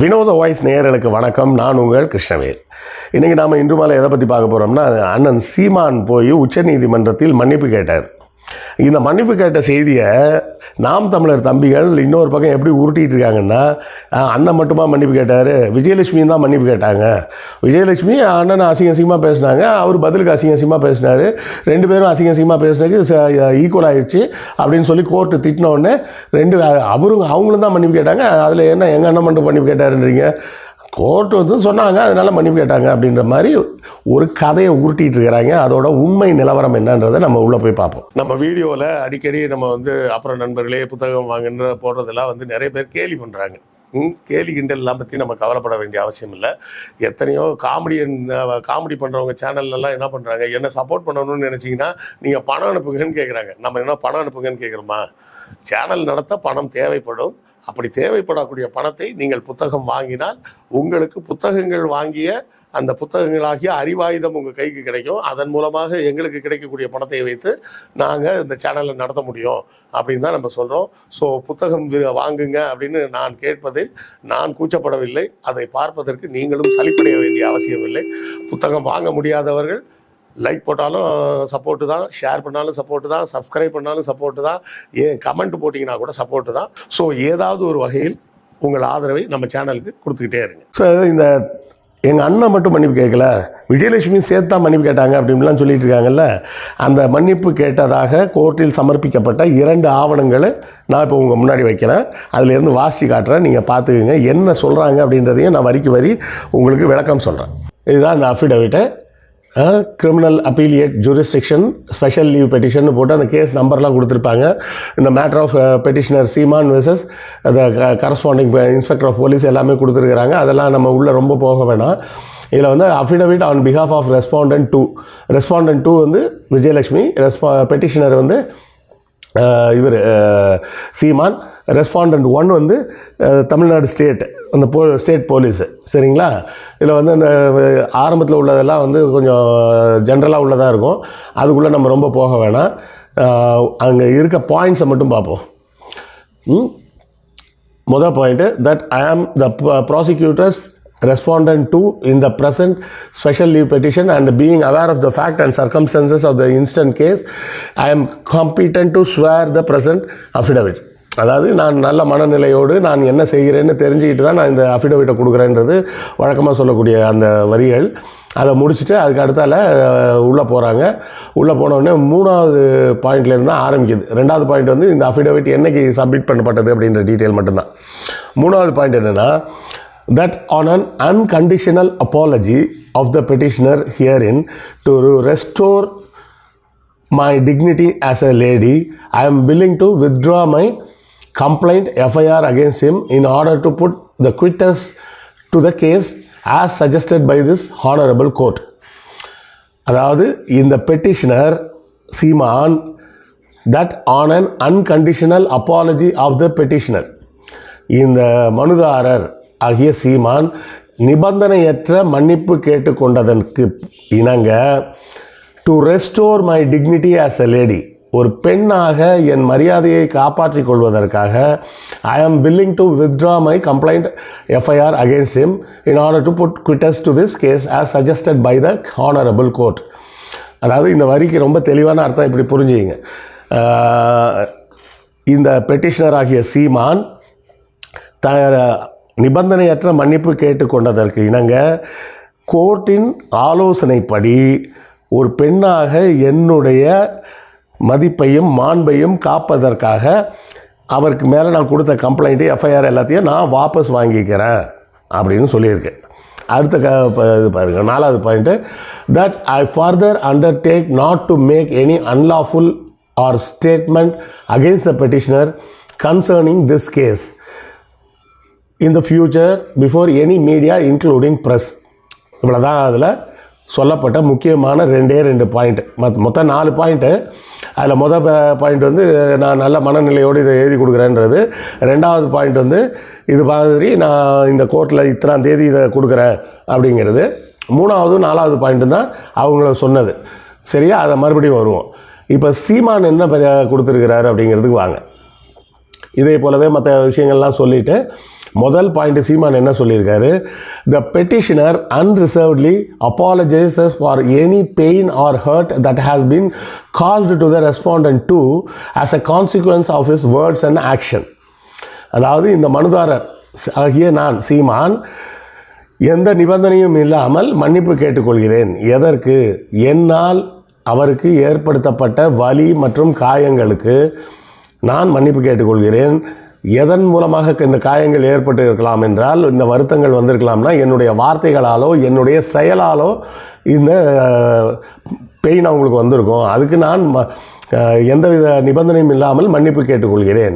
வினோத வாய்ஸ் நேயர்களுக்கு வணக்கம். நான் உங்கள் கிருஷ்ணவேல். இன்றைக்கி நாம் இன்று மாலை எதை பற்றி பார்க்க போகிறோம்னா, அண்ணன் சீமான் போய் உச்சநீதிமன்றத்தில் மன்னிப்பு கேட்டார். இந்த மன்னிப்பு கேட்ட செய்தியை நாம் தமிழர் தம்பிகள் இன்னொரு பக்கம் எப்படி உருட்டிகிட்டு இருக்காங்கன்னா, அண்ணன் மட்டுமா மன்னிப்பு கேட்டார், விஜயலட்சுமியும் தான் மன்னிப்பு கேட்டாங்க. விஜயலட்சுமி அண்ணன் அசிங்கமாக பேசினாங்க, அவர் பதிலுக்கு அசிங்கமாக பேசினார். ரெண்டு பேரும் அசிங்கமாக பேசினதுக்கு ஈக்குவல் ஆகிடுச்சு அப்படின்னு சொல்லி கோர்ட்டு திட்டின உடனே அவங்களும் தான் மன்னிப்பு கேட்டாங்க. அதில் என்ன எங்கள் அண்ணன் மட்டும் மன்னிப்பு கேட்டாருன்றீங்க? கோர்ட்டு வந்து சொன்னாங்க, அதனால் மன்னிப்பு கேட்டாங்க அப்படின்ற மாதிரி ஒரு கதையை உருட்டிகிட்டு இருக்கிறாங்க. அதோட உண்மை நிலவரம் என்னன்றதை நம்ம உள்ளே போய் பார்ப்போம். நம்ம வீடியோவில் அடிக்கடி நம்ம வந்து அப்புறம் நண்பர்களே புத்தகம் வாங்குன்ற போடுறதெல்லாம் வந்து நிறைய பேர் கேலி பண்ணுறாங்க. கேலி கிண்டல்லாம் பற்றி நம்ம கவலைப்பட வேண்டிய அவசியம் இல்லை. எத்தனையோ காமெடி பண்ணுறவங்க சேனல்லலாம் என்ன பண்ணுறாங்க, என்ன சப்போர்ட் பண்ணணும்னு நினச்சிங்கன்னா நீங்கள் பணம் அனுப்புங்கன்னு கேட்குறாங்க. நம்ம என்ன பணம் அனுப்புங்கன்னு கேட்குறோமா? சேனல் நடத்த பணம் தேவைப்படும். அப்படி தேவைப்படக்கூடிய பணத்தை நீங்கள் புத்தகம் வாங்கினால் உங்களுக்கு புத்தகங்கள் வாங்கிய அந்த புத்தகங்களாகிய அறிவாயுதம் உங்கள் கைக்கு கிடைக்கும். அதன் மூலமாக எங்களுக்கு கிடைக்கக்கூடிய பணத்தை வைத்து நாங்கள் இந்த சேனலை நடத்த முடியும் அப்படின்னு தான் நம்ம சொல்கிறோம். ஸோ புத்தகம் வாங்குங்க அப்படின்னு நான் கேட்பதில் நான் கூச்சப்படவில்லை. அதை பார்ப்பதற்கு நீங்களும் சலிப்படைய வேண்டிய அவசியம் இல்லை. புத்தகம் வாங்க முடியாதவர்கள் லைக் போட்டாலும் சப்போர்ட்டு தான், ஷேர் பண்ணாலும் சப்போர்ட்டு தான், சப்ஸ்கிரைப் பண்ணாலும் சப்போர்ட்டு தான், ஏன் கமெண்ட் போட்டிங்கன்னா கூட சப்போர்ட்டு தான். ஸோ ஏதாவது ஒரு வகையில் உங்கள் ஆதரவை நம்ம சேனலுக்கு கொடுத்துக்கிட்டே இருங்க. ஸோ இந்த எங்கள் அண்ணன் மட்டும் மன்னிப்பு கேட்கல, விஜயலட்சுமியும் சேர்த்து தான் மன்னிப்பு கேட்டாங்க அப்படின்லாம் சொல்லிட்டு இருக்காங்கல்ல. அந்த மன்னிப்பு கேட்டதாக கோர்ட்டில் சமர்ப்பிக்கப்பட்ட 2 ஆவணங்களை நான் இப்போ உங்கள் முன்னாடி வைக்கிறேன். அதிலேருந்து வாசி காட்டுறேன், நீங்கள் பார்த்துக்குங்க. என்ன சொல்கிறாங்க அப்படின்றதையும் நான் வரிக்கு வரி உங்களுக்கு விளக்கம் சொல்கிறேன். இதுதான் இந்த அஃபிடவிட்டை. Criminal appellate jurisdiction special leave petition போட்டு அந்த கேஸ் நம்பர்லாம் கொடுத்துருப்பாங்க. இந்த matter of petitioner Seeman versus the corresponding inspector of police எல்லாமே கொடுத்துருக்குறாங்க. அதெல்லாம் நம்ம உள்ளே ரொம்ப போக வேணாம். இதில் வந்து affidavit on behalf of respondent 2 வந்து விஜயலட்சுமி, பெட்டிஷனர் வந்து இவர் சீமான், ரெஸ்பாண்டன்ட் 1 வந்து தமிழ்நாடு ஸ்டேட், அந்த ஸ்டேட் போலீஸு. சரிங்களா? இதில் வந்து அந்த ஆரம்பத்தில் உள்ளதெல்லாம் வந்து கொஞ்சம் ஜென்ரலாக உள்ளதாக இருக்கும். அதுக்குள்ளே நம்ம ரொம்ப போக வேணாம். அங்கே இருக்க பாயிண்ட்ஸை மட்டும் பார்ப்போம். முதல் பாயிண்ட்டு, தட் ஐ ஆம் த prosecutors respondent to in the present special leave petition and being aware of the fact and circumstances of the instant case, I am competent to swear the present affidavit. அதாவது நான் நல்ல மனநிலையோடு நான் என்ன செய்கிறேன்னு தெரிஞ்சுக்கிட்டு தான் நான் இந்த அஃபிடவிட்டை கொடுக்குறேன்றது வழக்கமாக சொல்லக்கூடிய அந்த வரிகள். அதை முடிச்சுட்டு அதுக்கு அடுத்தால உள்ளே போகிறாங்க. உள்ளே போனோடனே 3வது பாயிண்ட்லேருந்து தான் ஆரம்பிக்குது. 2வது பாயிண்ட் வந்து இந்த அஃபிடவிட் என்னைக்கு சப்மிட் பண்ணப்பட்டது அப்படின்ற டீட்டெயில் மட்டும்தான். 3வது பாயிண்ட் என்னென்னா, that on an unconditional apology of the petitioner herein to restore my dignity as a lady, I am willing to withdraw my complaint FIR against him in order to put the quitters to the case as suggested by this honorable court. அதாவது இந்த petitioner Seeman, that on an unconditional apology of the petitioner, இந்த மனுதாரர் ஆகிய சீமான் நிபந்தனையற்ற மன்னிப்பு கேட்டுக்கொண்டதற்கு இணங்க, to restore my dignity as a lady, ஒரு பெண்ணாக என் மரியாதையை காப்பாற்றிக் கொள்வதற்காக, I am willing to withdraw my complaint FIR against him in order to put quietus to this case as suggested by the honourable court. அதாவது இந்த வரிக்கு ரொம்ப தெளிவான அர்த்தம் இப்படி புரிஞ்சுங்க. இந்த பெட்டிஷனர் ஆகிய சீமான் நிபந்தனையற்ற மன்னிப்பு கேட்டுக்கொண்டதற்கு இணங்க கோர்ட்டின் ஆலோசனைப்படி ஒரு பெண்ணாக என்னுடைய மதிப்பையும் மாண்பையும் காப்பதற்காக அவருக்கு மேலே நான் கொடுத்த கம்ப்ளைண்ட்டு எஃப்ஐஆர் எல்லாத்தையும் நான் வாபஸ் வாங்கிக்கிறேன் அப்படின்னு சொல்லியிருக்கேன். அடுத்த இது பாருங்கள், 4வது point, that I further undertake not to make any unlawful or statement against the petitioner concerning this case in the future before any media including press. இவ்வளோதான் அதில் சொல்லப்பட்ட முக்கியமான 2 பாயிண்ட். மொத்தம் 4 பாயிண்ட்டு. அதில் முதல் பாயிண்ட் வந்து நான் நல்ல மனநிலையோடு இதை எழுதி கொடுக்குறேன்றது. 2வது பாயிண்ட் வந்து இது மாதிரி நான் இந்த கோர்ட்டில் இத்தனாம் தேதி இதை கொடுக்குறேன் அப்படிங்கிறது. 3வது 4வது பாயிண்ட்டு தான் அவங்கள சொன்னது. சரியா? அதை மறுபடியும் வருவோம். இப்போ சீமான் என்ன கொடுத்துருக்கிறாரு அப்படிங்கிறதுக்கு வாங்க. இதே போலவே மற்ற விஷயங்கள்லாம் சொல்லிவிட்டு முதல் பாயிண்ட் சீமான் என்ன சொல்லியிருக்காரு, the petitioner unreservedly apologizes for any pain or hurt that has been caused to the respondent too as a consequence of his words and action. அதாவது இந்த மனுதாரர் ஆகிய நான் சீமான் எந்த நிபந்தனையும் இல்லாமல் மன்னிப்பு கேட்டுக்கொள்கிறேன். எதற்கு? என்னால் அவருக்கு ஏற்படுத்தப்பட்ட வலி மற்றும் காயங்களுக்கு நான் மன்னிப்பு கேட்டுக்கொள்கிறேன். எதன் மூலமாக இந்த காயங்கள் ஏற்பட்டு இருக்கலாம் என்றால், இந்த வருத்தங்கள் வந்திருக்கலாம்னா என்னுடைய வார்த்தைகளாலோ என்னுடைய செயலாலோ இந்த பெயின் அவங்களுக்கு வந்திருக்கும். அதுக்கு நான் எந்தவித நிபந்தனையும் இல்லாமல் மன்னிப்பு கேட்டுக்கொள்கிறேன்.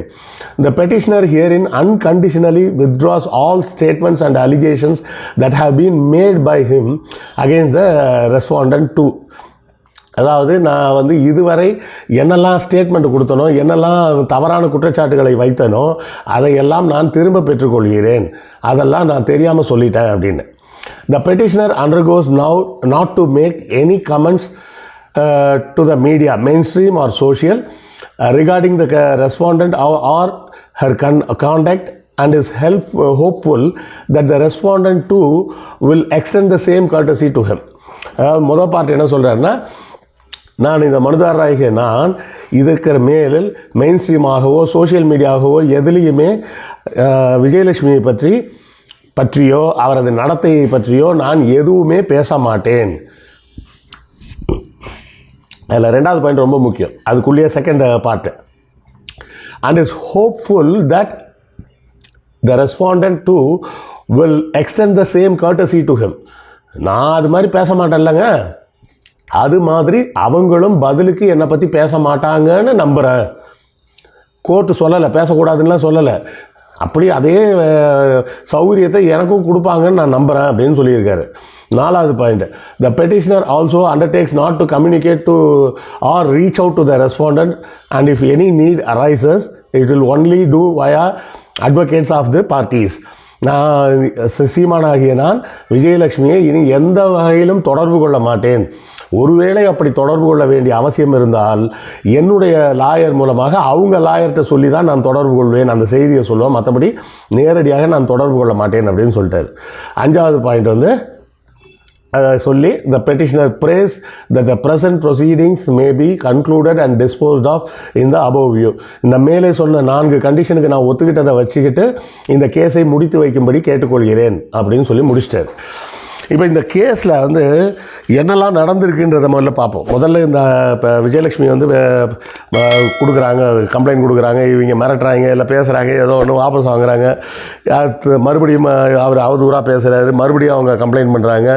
The petitioner herein unconditionally withdraws all statements and allegations that have been made by him against the respondent too. அதாவது நான் இதுவரை என்னெல்லாம் ஸ்டேட்மெண்ட் கொடுத்தனோ, என்னெல்லாம் தவறான குற்றச்சாட்டுகளை வைத்தனோ அதையெல்லாம் நான் திரும்ப பெற்றுக்கொள்கிறேன். அதெல்லாம் நான் தெரியாமல் சொல்லிட்டேன் அப்படின்னு. The petitioner undergoes now not to make any comments to the media, mainstream or social, regarding the respondent or her conduct, and is hopeful that the respondent too will extend the same courtesy to him. முதல் part என்ன சொல்கிறாருன்னா, நான் இந்த மனுதாரராகிய நான் இதற்கு மேலில் main ஸ்ட்ரீமாகவோ social மீடியாகவோ எதுலேயுமே விஜயலட்சுமியை பற்றியோ அவரது நடத்தையை பற்றியோ நான் எதுவுமே பேச மாட்டேன். அதில் ரெண்டாவது பாயிண்ட் ரொம்ப முக்கியம், அதுக்குள்ளேயே second part. And is hopeful that the respondent to will extend the same courtesy to him. நான் அது மாதிரி பேச மாட்டேன்லங்க, அது மாதிரி அவங்களும் பதிலுக்கு என்னை பற்றி பேச மாட்டாங்கன்னு நம்புகிறேன். கோர்ட்டு சொல்லலை, பேசக்கூடாதுன்னெலாம் சொல்லலை, அப்படி அதே சௌகரியத்தை எனக்கும் கொடுப்பாங்கன்னு நான் நம்புகிறேன் அப்படின்னு சொல்லியிருக்காரு. நாலாவது point, the petitioner also undertakes not to communicate to or reach out to the respondent and if any need arises it will only do via advocates of the parties. நான் சீமானாகிய நான் விஜயலட்சுமியை இனி எந்த வகையிலும் தொடர்பு கொள்ள மாட்டேன். ஒருவேளை அப்படி தொடர்பு கொள்ள வேண்டிய அவசியம் இருந்தால் என்னுடைய லாயர் மூலமாக அவங்க லாயர்கிட்ட சொல்லி தான் நான் தொடர்பு கொள்வேன், அந்த செய்தியை சொல்லுவேன், மற்றபடி நேரடியாக நான் தொடர்பு கொள்ள மாட்டேன் அப்படின்னு சொல்லிட்டாரு. அஞ்சாவது பாயிண்ட் சொல்லி, the petitioner prays that the present proceedings may be concluded and disposed of in the above view. இந்த மேலே சொன்ன 4 கண்டிஷனுக்கு நான் ஒத்துக்கிட்டதை வச்சுக்கிட்டு இந்த கேஸை முடித்து வைக்கும்படி கேட்டுக்கொள்கிறேன் அப்படின்னு சொல்லி முடிச்சிட்டார். இப்போ இந்த கேஸில் என்னெல்லாம் நடந்திருக்குன்றதை முதல்ல பார்ப்போம். முதல்ல இந்த இப்போ விஜயலட்சுமி கொடுக்குறாங்க, கம்ப்ளைண்ட் கொடுக்குறாங்க, இவங்க மிரட்டுறாங்க, இல்லை பேசுகிறாங்க, ஏதோ ஒன்று வாபஸ் வாங்குறாங்க, மறுபடியும் அவர் அவதூறாக பேசுகிறாரு, மறுபடியும் அவங்க கம்ப்ளைண்ட் பண்ணுறாங்க.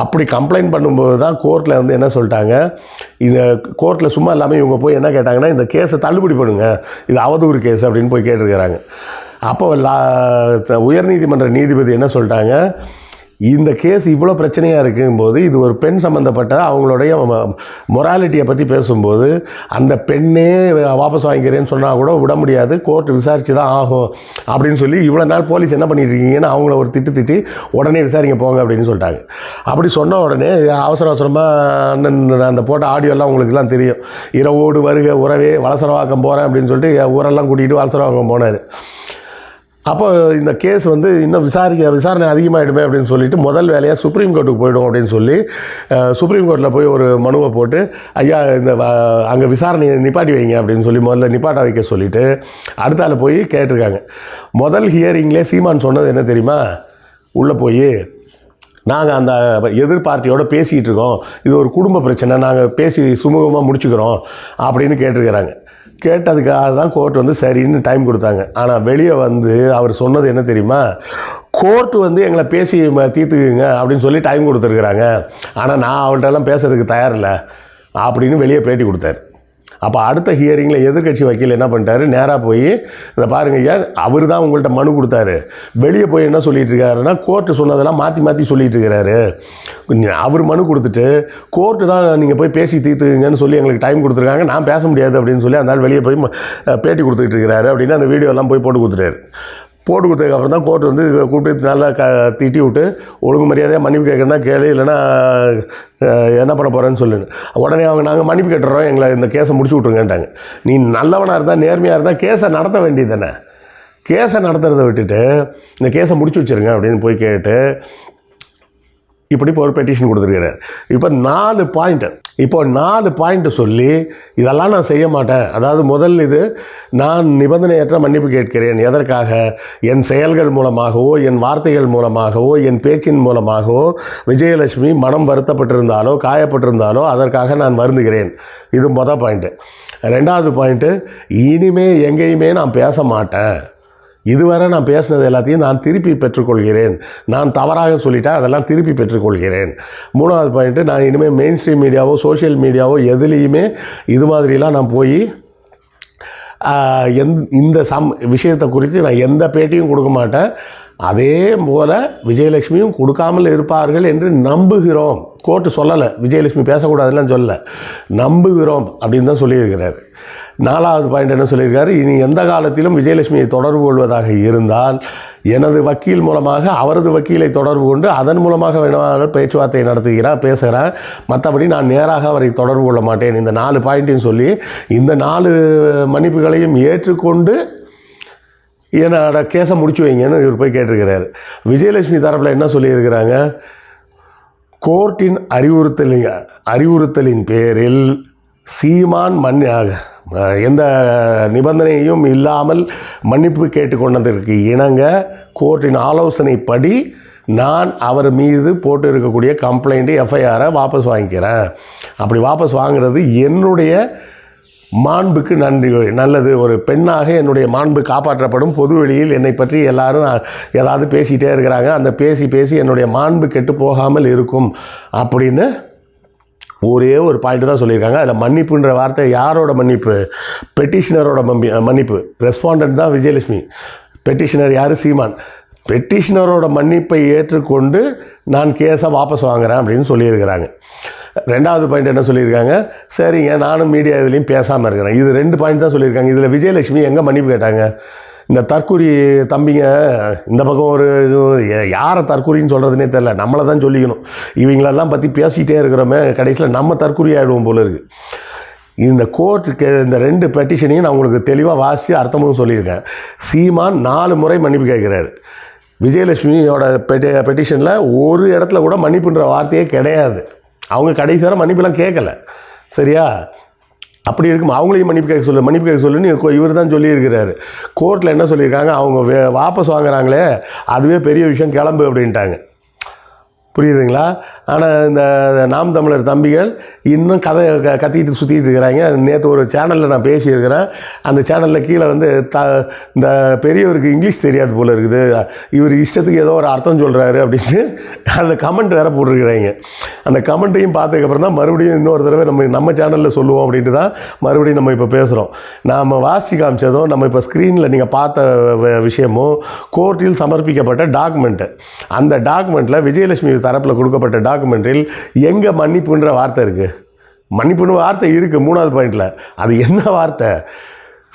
அப்படி கம்ப்ளைண்ட் பண்ணும்போது தான் கோர்ட்டில் என்ன சொல்லிட்டாங்க, இந்த கோர்ட்டில் சும்மா இல்லாமல் இவங்க போய் என்ன கேட்டாங்கன்னா, இந்த கேஸை தள்ளுபடி பண்ணுங்க, இது அவதூறு கேஸ் அப்படின்னு போய் கேட்டிருக்கிறாங்க. அப்போ உயர்நீதிமன்ற நீதிபதி என்ன சொல்லிட்டாங்க, இந்த கேஸ் இவ்வளோ பிரச்சனையாக இருக்கும்போது இது ஒரு பெண் சம்மந்தப்பட்ட அவங்களுடைய மொராலிட்டியை பற்றி பேசும்போது அந்த பெண்ணே வாபஸ் வாங்கிக்கிறேன்னு சொன்னால் கூட விட முடியாது, கோர்ட் விசாரித்து தான் ஆகும் அப்படின்னு சொல்லி இவ்வளோ நாள் போலீஸ் என்ன பண்ணிட்டு இருக்கீங்கன்னு அவங்கள ஒரு திட்டி உடனே விசாரிங்க போங்க அப்படின்னு சொல்லிட்டாங்க. அப்படி சொன்ன உடனே அவசரமாக அந்த போட்ட ஆடியோலாம் உங்களுக்குலாம் தெரியும், இரவோடு வருக உறவே வலசரவாக்கம் போகிறேன் அப்படின்னு சொல்லிட்டு ஊரெல்லாம் கூட்டிகிட்டு வலசரவாக்கம் போனார். அப்போ இந்த கேஸ் இன்னும் விசாரணை அதிகமாகிடுமே அப்படின்னு சொல்லிட்டு முதல் வேலையாக சுப்ரீம் கோர்ட்டுக்கு போய்டும் அப்படின்னு சொல்லி சுப்ரீம் கோர்ட்டில் போய் ஒரு மனுவை போட்டு, ஐயா இந்த அங்கே விசாரணையை நிப்பாட்டி வைங்க அப்படின்னு சொல்லி முதல்ல நிப்பாட்ட வைக்க சொல்லிவிட்டு அடுத்தால போய் கேட்டிருக்காங்க. முதல் ஹியரிங்லேயே சீமான் சொன்னது என்ன தெரியுமா, உள்ளே போய் நாங்கள் அந்த எதிர் பார்ட்டியோடு பேசிக்கிட்டு இருக்கோம், இது ஒரு குடும்ப பிரச்சனை, நாங்கள் பேசி சுமூகமாக முடிச்சுக்கிறோம் அப்படின்னு கேட்டிருக்கிறாங்க. கேட்டதுக்காக தான் கோர்ட் சரின்னு டைம் கொடுத்தாங்க. ஆனால் வெளியே அவர் சொன்னது என்ன தெரியுமா, கோர்ட்டு எங்களை பேசி தீர்த்துக்குங்க அப்படின்னு சொல்லி டைம் கொடுத்துருக்குறாங்க, ஆனால் நான் அவள்கிட்டலாம் பேசுறதுக்கு தயாரில்லை அப்படின்னு வெளியே பேட்டி கொடுத்தாரு. அப்போ அடுத்த ஹியரிங்கில் எதிர்கட்சி வக்கீல் என்ன பண்ணிட்டாரு, நேராக போய் இதை பாருங்கள் ஐயா, அவர் தான் உங்கள்கிட்ட மனு கொடுத்தாரு, வெளியே போய் என்ன சொல்லிட்டு இருக்காருன்னா கோர்ட்டு சொன்னதெல்லாம் மாற்றி சொல்லிட்டு இருக்கிறாரு, அவர் மனு கொடுத்துட்டு கோர்ட்டு தான் நீங்கள் போய் பேசி தீர்த்துங்கன்னு சொல்லி எங்களுக்கு டைம் கொடுத்துருக்காங்க, நான் பேச முடியாது அப்படின்னு சொல்லி அந்த வெளியே போய் பேட்டி கொடுத்துக்கிட்டு இருக்கிறாரு அப்படின்னு அந்த வீடியோலாம் போய் போட்டு கொடுத்துட்டாரு. போட்டு கொடுத்ததுக்கப்புறம் தான் கோர்ட் கூப்பிட்டு நல்லா திட்டி விட்டு ஒழுங்கு மரியாதையாக மன்னிப்பு கேட்குறதா கேளு, இல்லைன்னா என்ன பண்ண போகிறேன்னு சொல்லுங்க. உடனே நாங்கள் மன்னிப்பு கேட்டுறோம், எங்களை இந்த கேஸை முடிச்சு விட்ருங்கன்ட்டாங்க. நீ நல்லவனாக இருந்தால் நேர்மையாக இருந்தால் கேஸை நடத்த வேண்டியது தானே, கேஸை நடத்துறதை விட்டுட்டு இந்த கேஸை முடிச்சு வச்சுருங்க அப்படின்னு போய் கேட்டு இப்படி ஒரு பெட்டிஷன் கொடுத்துருக்கிறார். இப்போ 4 பாயிண்ட் சொல்லி இதெல்லாம் நான் செய்ய மாட்டேன். அதாவது முதல் இது, நான் நிபந்தனையற்ற மன்னிப்பு கேட்கிறேன். எதற்காக? என் செயல்கள் மூலமாகவோ என் வார்த்தைகள் மூலமாகவோ என் பேச்சின் மூலமாகவோ விஜயலட்சுமி மனம் வருத்தப்பட்டிருந்தாலோ காயப்பட்டிருந்தாலோ அதற்காக நான் வருந்துகிறேன். இது மொதல் பாயிண்ட்டு. 2வது பாயிண்ட்டு, இனிமே எங்கேயுமே நான் பேச மாட்டேன். இதுவரை நான் பேசினது எல்லாத்தையும் நான் திருப்பி பெற்றுக்கொள்கிறேன். நான் தவறாக சொல்லிட்டேன், அதெல்லாம் திருப்பி பெற்றுக்கொள்கிறேன். 3வது பாயிண்ட்டு, நான் இனிமேல் மெயின் ஸ்ட்ரீம் மீடியாவோ சோஷியல் மீடியாவோ எதுலேயுமே இது மாதிரிலாம் நான் போய் இந்த விஷயத்தை குறித்து நான் எந்த பேட்டியும் கொடுக்க மாட்டேன். அதே போல் விஜயலட்சுமியும் கொடுக்காமல் இருப்பார்கள் என்று நம்புகிறோம். கோர்ட்டு சொல்லலை விஜயலட்சுமி பேசக்கூடாதுன்னு சொல்லலை, நம்புகிறோம் அப்படின்னு தான் சொல்லியிருக்கிறார். 4வது பாயிண்ட் என்ன சொல்லியிருக்காரு, இனி எந்த காலத்திலும் விஜயலட்சுமியை தொடர்பு கொள்வதாக இருந்தால் எனது வக்கீல் மூலமாக அவரது வக்கீலை தொடர்பு கொண்டு அதன் மூலமாக வேணாலும் பேச்சுவார்த்தை பேசுகிறேன், மற்றபடி நான் நேராக அவரை தொடர்பு கொள்ள மாட்டேன். இந்த 4 பாயிண்ட்டையும் சொல்லி இந்த 4 மன்னிப்புகளையும் ஏற்றுக்கொண்டு என்னோட கேஸை முடிச்சு வைங்கன்னு இவர் போய் கேட்டிருக்கிறார். விஜயலட்சுமி தரப்பில் என்ன சொல்லியிருக்கிறாங்க, கோர்ட்டின் அறிவுறுத்தலின் பேரில் சீமான் எந்த நிபந்தனையும் இல்லாமல் மன்னிப்பு கேட்டுக்கொண்டதற்கு இணங்க கோர்ட்டின் ஆலோசனைப்படி நான் அவர் மீது போட்டு இருக்கக்கூடிய கம்ப்ளைண்ட்டு எஃப்ஐஆரை வாபஸ் வாங்கிக்கிறேன். அப்படி வாபஸ் வாங்குறது என்னுடைய மாண்புக்கு நல்லது. ஒரு பெண்ணாக என்னுடைய மாண்பு காப்பாற்றப்படும். பொதுவெளியில் என்னை பற்றி எல்லாரும் ஏதாவது பேசிகிட்டே இருக்கிறாங்க, அந்த பேசி என்னுடைய மாண்பு கெட்டு போகாமல் இருக்கும் அப்படின்னு ஒரே ஒரு பாயிண்ட் தான் சொல்லியிருக்காங்க. அதில் மன்னிப்புன்ற வார்த்தை யாரோட மன்னிப்பு? பெட்டிஷனரோட மன்னிப்பு. ரெஸ்பாண்டன்ட் தான் விஜயலட்சுமி, பெட்டிஷனர் யார்? சீமான். பெட்டிஷனரோட மன்னிப்பை ஏற்றுக்கொண்டு நான் கேஸை வாபஸ் வாங்குகிறேன் அப்படின்னு சொல்லியிருக்கிறாங்க. 2வது பாயிண்ட் என்ன சொல்லியிருக்காங்க, சரிங்க நானும் மீடியா இதுலேயும் பேசாமல் இருக்கிறேன். இது 2 பாயிண்ட் தான் சொல்லியிருக்காங்க. இதில் விஜயலட்சுமி எங்கே மன்னிப்பு கேட்டாங்க? இந்த தற்கூரி தம்பிங்க இந்த பக்கம் ஒரு யாரை தற்கூரின்னு சொல்கிறதுனே தெரில, நம்மளை தான் சொல்லிக்கணும். இவங்களெல்லாம் பற்றி பேசிகிட்டே இருக்கிறோமே, கடைசியில் நம்ம தற்கூரி ஆகிடுவோம் போல இருக்குது. இந்த கோர்ட்டுக்கு இந்த 2 பெட்டிஷனையும் நான் உங்களுக்கு தெளிவாக வாசி அர்த்தமும் சொல்லியிருக்கேன். சீமான் 4 முறை மன்னிப்பு கேட்குறாரு. விஜயலட்சுமியோட பெட்டிஷனில் ஒரு இடத்துல கூட மன்னிப்புன்ற வார்த்தையே கிடையாது. அவங்க கடைசி வரை மன்னிப்புலாம் கேட்கலை. சரியா? அப்படி இருக்கும் அவங்களையும் மன்னிப்பு கேட்க சொல்லுன்னு இவர் தான் சொல்லியிருக்கிறாரு. கோர்ட்டில் என்ன சொல்லியிருக்காங்க, அவங்க வாபஸ் வாங்குறாங்களே அதுவே பெரிய விஷயம், கிளம்பு அப்படின்ட்டாங்க. புரியுதுங்களா? ஆனால் இந்த நாம் தமிழர் தம்பிகள் இன்னும் கத்திக்கிட்டு சுற்றிட்டு இருக்கிறாங்க. நேற்று ஒரு சேனலில் நான் பேசியிருக்கிறேன். அந்த சேனலில் கீழே வந்து இந்த பெரியவருக்கு இங்கிலீஷ் தெரியாது போல் இருக்குது, இவர் இஷ்டத்துக்கு ஏதோ ஒரு அர்த்தம் சொல்கிறாரு அப்படின்னு அந்த கமெண்ட் வேறு போட்டிருக்கிறாங்க. அந்த கமெண்ட்டையும் பார்த்ததுக்கப்புறம் தான் மறுபடியும் இன்னொரு தடவை நம்ம சேனலில் சொல்லுவோம் அப்படின்ட்டு தான் மறுபடியும் நம்ம இப்போ பேசுகிறோம். நாம் வாசி காமிச்சதும் நம்ம இப்போ ஸ்க்ரீனில் நீங்கள் பார்த்த விஷயமும் கோர்ட்டில் சமர்ப்பிக்கப்பட்ட டாக்குமெண்ட்டு. அந்த டாக்குமெண்ட்டில் விஜயலட்சுமி தரப்பில் கொடுக்கப்பட்ட டாக்குமெண்ட்டில் எங்கே மன்னிப்புன்ற வார்த்தை இருக்குது? மன்னிப்புன்னு வார்த்தை இருக்குது 3வது பாயிண்டில். அது என்ன வார்த்தை?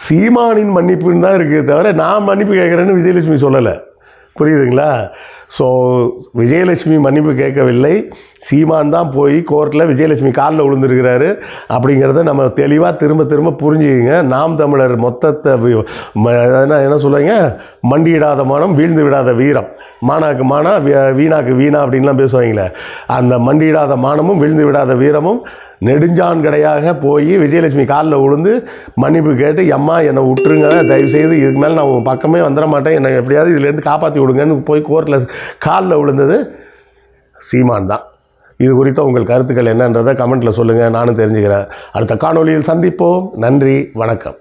சீமானின் மன்னிப்புன்னு தான் இருக்குது, தவிர நான் மன்னிப்பு கேட்குறேன்னு விஜயலட்சுமி சொல்லலை. புரியுதுங்களா? ஸோ விஜயலட்சுமி மன்னிப்பு கேட்கவில்லை, சீமான் தான் போய் கோர்ட்டில் விஜயலட்சுமி காலில் விழுந்துருக்கிறாரு அப்படிங்கிறத நம்ம தெளிவாக திரும்ப புரிஞ்சுக்கிங்க. நாம் தமிழர் மொத்தத்தை என்ன சொல்லுவாங்க, மண்டியிடாத மானம் வீழ்ந்து விடாத வீரம், மானாக்கு மானா வீணாக்கு வீணா அப்படின்லாம் பேசுவாங்களே, அந்த மண்டியிடாத மானமும் வீழ்ந்து விடாத வீரமும் நெடுஞ்சான் கடையாக போய் விஜயலட்சுமி காலில் விழுந்து மன்னிப்பு கேட்டு, அம்மா என்னை விட்டுருங்க, தயவுசெய்து இதுக்கு மேலே நான் உங்கள் பக்கமே வந்துட மாட்டேன், என்னை எப்படியாவது இதுலேருந்து காப்பாற்றி விடுங்கன்னு போய் கோர்ட்டில் காலில் விழுந்தது சீமான் தான். இது குறித்த உங்கள் கருத்துக்கள் என்னன்றதை கமெண்ட்டில் சொல்லுங்கள், நானும் தெரிஞ்சுக்கிறேன். அடுத்த காணொளியில் சந்திப்போம். நன்றி, வணக்கம்.